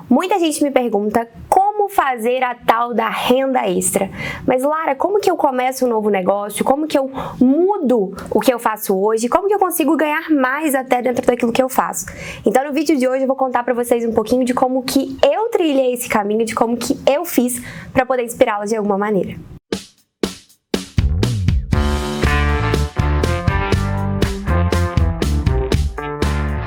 Muita gente me pergunta como fazer a tal da renda extra. Mas Lara, como que eu começo um novo negócio? Como que eu mudo o que eu faço hoje? Como que eu consigo ganhar mais até dentro daquilo que eu faço? Então no vídeo de hoje eu vou contar pra vocês um pouquinho de como que eu trilhei esse caminho, de como que eu fiz pra poder inspirá-las de alguma maneira.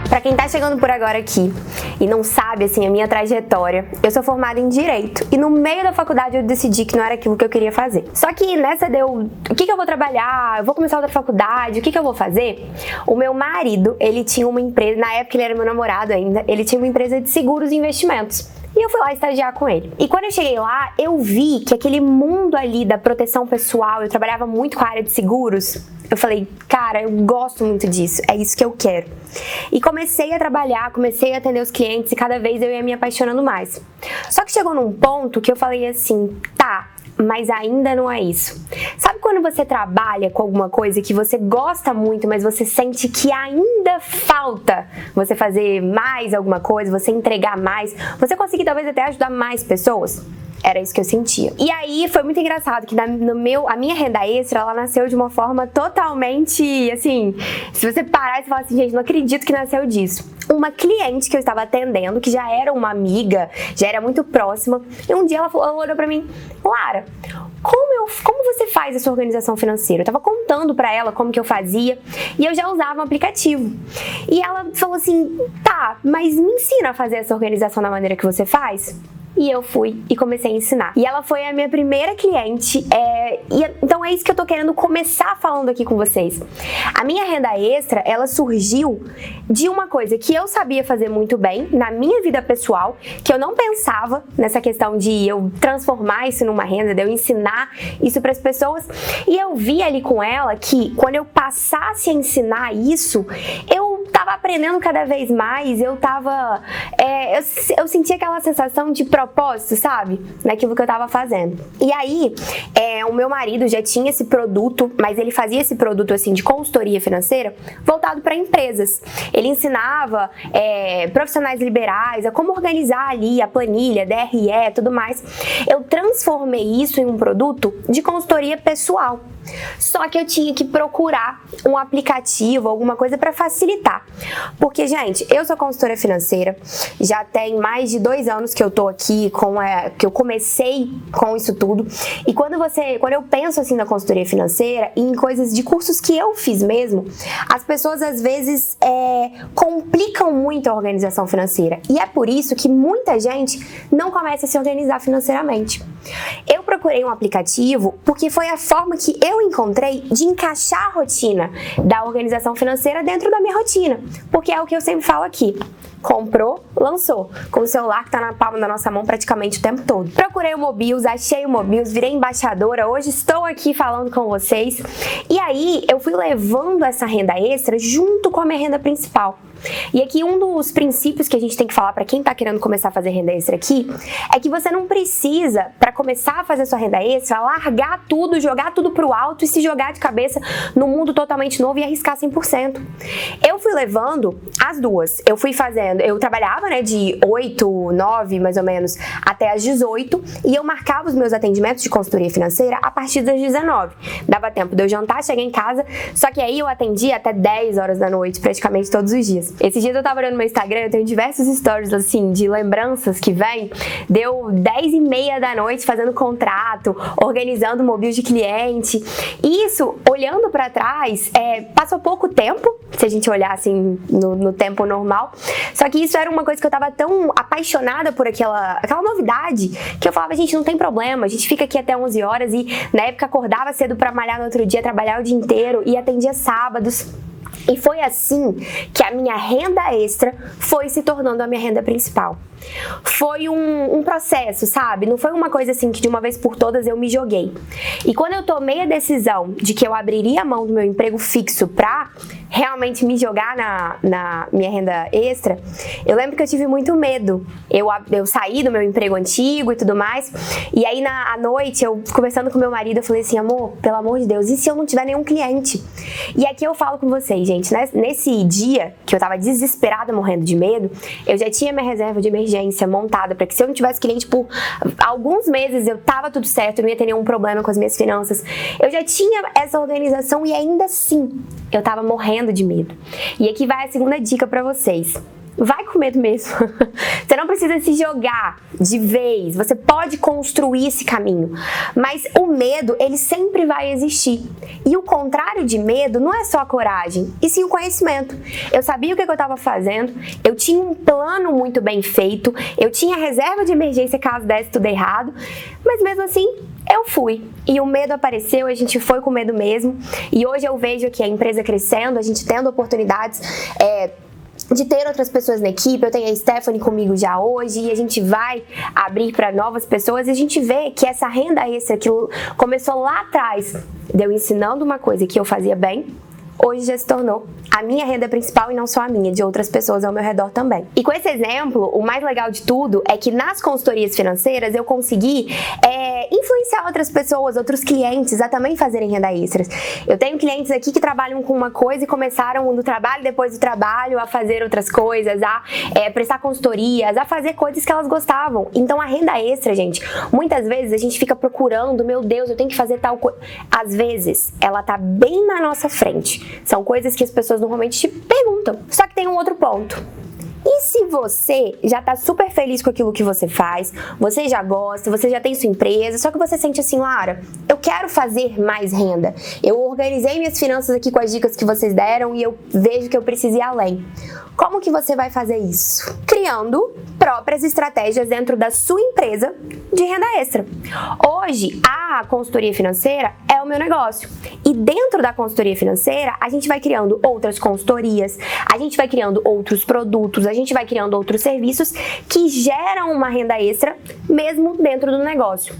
Pra quem tá chegando por agora aqui e não sabe, assim, a minha trajetória, eu sou formada em Direito e no meio da faculdade eu decidi que não era aquilo que eu queria fazer. Só que nessa deu, o que eu vou trabalhar? Eu vou começar outra faculdade, o que eu vou fazer? O meu marido, ele tinha uma empresa, na época ele era meu namorado ainda, ele tinha uma empresa de seguros e investimentos. E eu fui lá estagiar com ele. E quando eu cheguei lá, eu vi que aquele mundo ali da proteção pessoal, eu trabalhava muito com a área de seguros, eu falei, cara, eu gosto muito disso, é isso que eu quero. E comecei a trabalhar, comecei a atender os clientes e cada vez eu ia me apaixonando mais. Só que chegou num ponto que eu falei assim, tá, mas ainda não é isso. Sabe quando você trabalha com alguma coisa que você gosta muito, mas você sente que ainda falta você fazer mais alguma coisa, você entregar mais, você conseguir talvez até ajudar mais pessoas? Era isso que eu sentia. E aí foi muito engraçado que a minha renda extra, ela nasceu de uma forma totalmente, assim, se você parar e falar assim, gente, não acredito que nasceu disso. Uma cliente que eu estava atendendo, que já era uma amiga, já era muito próxima, e um dia ela olhou pra mim, Lara, como você faz a sua organização financeira? Eu tava contando pra ela como que eu fazia, e eu já usava um aplicativo. E ela falou assim, tá, mas me ensina a fazer essa organização da maneira que você faz? E eu fui e comecei a ensinar. E ela foi a minha primeira cliente, então é isso que eu tô querendo começar falando aqui com vocês. A minha renda extra, ela surgiu de uma coisa que eu sabia fazer muito bem na minha vida pessoal, que eu não pensava nessa questão de eu transformar isso numa renda, de eu ensinar isso para as pessoas. E eu vi ali com ela que quando eu passasse a ensinar isso, eu tava aprendendo cada vez mais, eu sentia aquela sensação de propósito, sabe? Naquilo que eu tava fazendo. E aí, o meu marido já tinha esse produto, mas ele fazia esse produto assim de consultoria financeira voltado para empresas. Ele ensinava profissionais liberais a como organizar ali a planilha, DRE, tudo mais. Eu transformei isso em um produto de consultoria pessoal. Só que eu tinha que procurar um aplicativo, alguma coisa para facilitar. Porque, gente, eu sou consultora financeira, já tem mais de 2 anos que eu tô aqui, que eu comecei com isso tudo. E quando eu penso assim na consultoria financeira e em coisas de cursos que eu fiz mesmo, as pessoas às vezes complicam muito a organização financeira. E é por isso que muita gente não começa a se organizar financeiramente. Eu procurei um aplicativo porque foi a forma que eu encontrei de encaixar a rotina da organização financeira dentro da minha rotina, porque é o que eu sempre falo aqui. Comprou, lançou, com o celular que tá na palma da nossa mão praticamente o tempo todo. Procurei o Mobius, achei o Mobius, virei embaixadora, hoje estou aqui falando com vocês. E aí eu fui levando essa renda extra junto com a minha renda principal. E aqui um dos princípios que a gente tem que falar para quem tá querendo começar a fazer renda extra aqui, é que você não precisa, para começar a fazer sua renda extra, largar tudo, jogar tudo pro alto e se jogar de cabeça num mundo totalmente novo e arriscar 100%. Eu fui levando as duas. Eu fui fazendo, eu trabalhava, né, de 8, 9 mais ou menos, até as 18, e eu marcava os meus atendimentos de consultoria financeira a partir das 19. Dava tempo de eu jantar, chegar em casa, só que aí eu atendia até 10 horas da noite, praticamente todos os dias. Esses dias eu tava olhando no meu Instagram, eu tenho diversos stories assim, de lembranças que vem, deu 10h30 da noite fazendo contrato, organizando mobília de cliente. E isso, olhando pra trás, passou pouco tempo, se a gente olhar assim no tempo normal, só que isso era uma coisa que eu tava tão apaixonada por aquela novidade, que eu falava, gente, não tem problema, a gente fica aqui até 11 horas e na época acordava cedo pra malhar no outro dia, trabalhar o dia inteiro e atendia sábados. E foi assim que a minha renda extra foi se tornando a minha renda principal. Foi um processo, sabe? Não foi uma coisa assim que de uma vez por todas eu me joguei. E quando eu tomei a decisão de que eu abriria a mão do meu emprego fixo pra realmente me jogar na minha renda extra, eu lembro que eu tive muito medo. Eu saí do meu emprego antigo e tudo mais, e aí à noite, eu conversando com meu marido, eu falei assim, amor, pelo amor de Deus, e se eu não tiver nenhum cliente? E aqui eu falo com vocês, gente, nesse dia que eu tava desesperada, morrendo de medo, eu já tinha minha reserva de emergência, emergência montada para que se eu não tivesse cliente por alguns meses eu tava tudo certo, eu não ia ter nenhum problema com as minhas finanças. Eu já tinha essa organização e ainda assim eu tava morrendo de medo. E aqui vai a segunda dica para vocês. Vai com medo mesmo. Você não precisa se jogar de vez. Você pode construir esse caminho. Mas o medo, ele sempre vai existir. E o contrário de medo não é só a coragem, e sim o conhecimento. Eu sabia o que eu estava fazendo, eu tinha um plano muito bem feito, eu tinha reserva de emergência caso desse tudo errado, mas mesmo assim, eu fui. E o medo apareceu, a gente foi com medo mesmo. E hoje eu vejo aqui a empresa crescendo, a gente tendo oportunidades de ter outras pessoas na equipe. Eu tenho a Stephanie comigo já hoje e a gente vai abrir para novas pessoas e a gente vê que essa renda extra que começou lá atrás, de eu ensinando uma coisa que eu fazia bem, hoje já se tornou a minha renda principal e não só a minha, de outras pessoas ao meu redor também. E com esse exemplo, o mais legal de tudo é que nas consultorias financeiras eu consegui influenciar outras pessoas, outros clientes a também fazerem renda extras. Eu tenho clientes aqui que trabalham com uma coisa e começaram no trabalho, depois do trabalho, a fazer outras coisas, a prestar consultorias, a fazer coisas que elas gostavam. Então a renda extra, gente, muitas vezes a gente fica procurando, meu Deus, eu tenho que fazer tal coisa. Às vezes, ela tá bem na nossa frente. São coisas que as pessoas normalmente te perguntam. Só que tem um outro ponto. E se você já tá super feliz com aquilo que você faz, você já gosta, você já tem sua empresa, só que você sente assim, Lara, eu quero fazer mais renda. Eu organizei minhas finanças aqui com as dicas que vocês deram e eu vejo que eu preciso ir além. Como que você vai fazer isso? Criando próprias estratégias dentro da sua empresa de renda extra. Hoje, a consultoria financeira é o meu negócio. E dentro da consultoria financeira, a gente vai criando outras consultorias, a gente vai criando outros produtos, a gente vai criando outros serviços que geram uma renda extra mesmo dentro do negócio.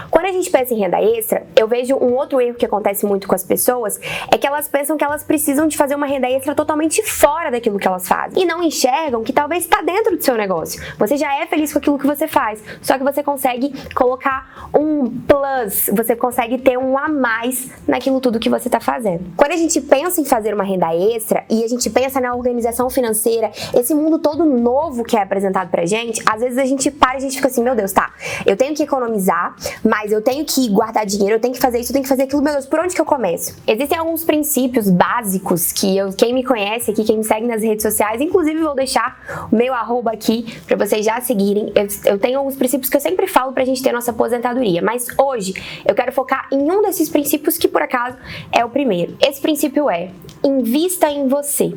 Quando a gente pensa em renda extra, eu vejo um outro erro que acontece muito com as pessoas, é que elas pensam que elas precisam de fazer uma renda extra totalmente fora daquilo que elas fazem. E não enxergam que talvez está dentro do seu negócio. Você já é feliz com aquilo que você faz, só que você consegue colocar um plus, você consegue ter um a mais naquilo tudo que você está fazendo. Quando a gente pensa em fazer uma renda extra e a gente pensa na organização financeira, esse mundo todo novo que é apresentado pra gente, às vezes a gente para e a gente fica assim, meu Deus, tá, eu tenho que economizar, mas eu tenho que guardar dinheiro, eu tenho que fazer isso, eu tenho que fazer aquilo, meu Deus, por onde que eu começo? Existem alguns princípios básicos que quem me conhece aqui, quem me segue nas redes sociais, inclusive vou deixar o meu arroba aqui pra vocês já seguirem. Eu tenho alguns princípios que eu sempre falo pra gente ter nossa aposentadoria, mas hoje eu quero focar em um desses princípios que por acaso é o primeiro. Esse princípio é: invista em você.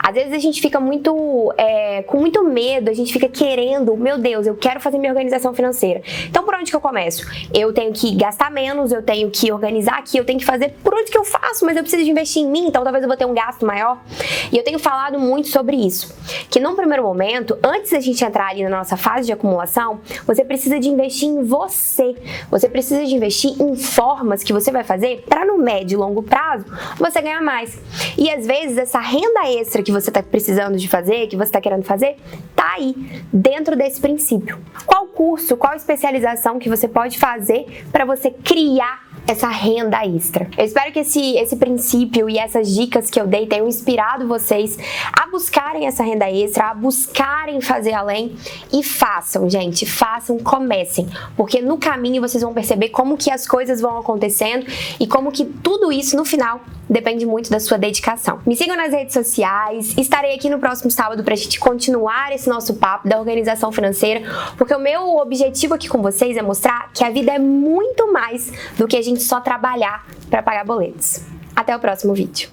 Às vezes a gente fica com muito medo, a gente fica querendo, meu Deus, eu quero fazer minha organização financeira. Então por onde que eu começo? Eu tenho que gastar menos, eu tenho que organizar aqui, eu tenho que fazer por onde que eu faço, mas eu preciso de investir em mim, então talvez eu vou ter um gasto maior. E eu tenho falado muito sobre isso, que num primeiro momento, antes da gente entrar ali na nossa fase de acumulação, você precisa de investir em você. Você precisa de investir em formas que você vai fazer para no médio e longo prazo você ganhar mais. E às vezes essa renda extra que você está precisando de fazer, que você está querendo fazer, tá aí, dentro desse princípio. Qual curso, qual especialização que você pode fazer para você criar essa renda extra? Eu espero que esse princípio e essas dicas que eu dei tenham inspirado vocês a buscarem essa renda extra, a buscarem fazer além, e façam, gente, façam, comecem, porque no caminho vocês vão perceber como que as coisas vão acontecendo e como que tudo isso no final depende muito da sua dedicação. Me sigam nas redes sociais, estarei aqui no próximo sábado pra gente continuar esse nosso papo da organização financeira, porque o meu objetivo aqui com vocês é mostrar que a vida é muito mais do que a gente só trabalhar para pagar boletos. Até o próximo vídeo.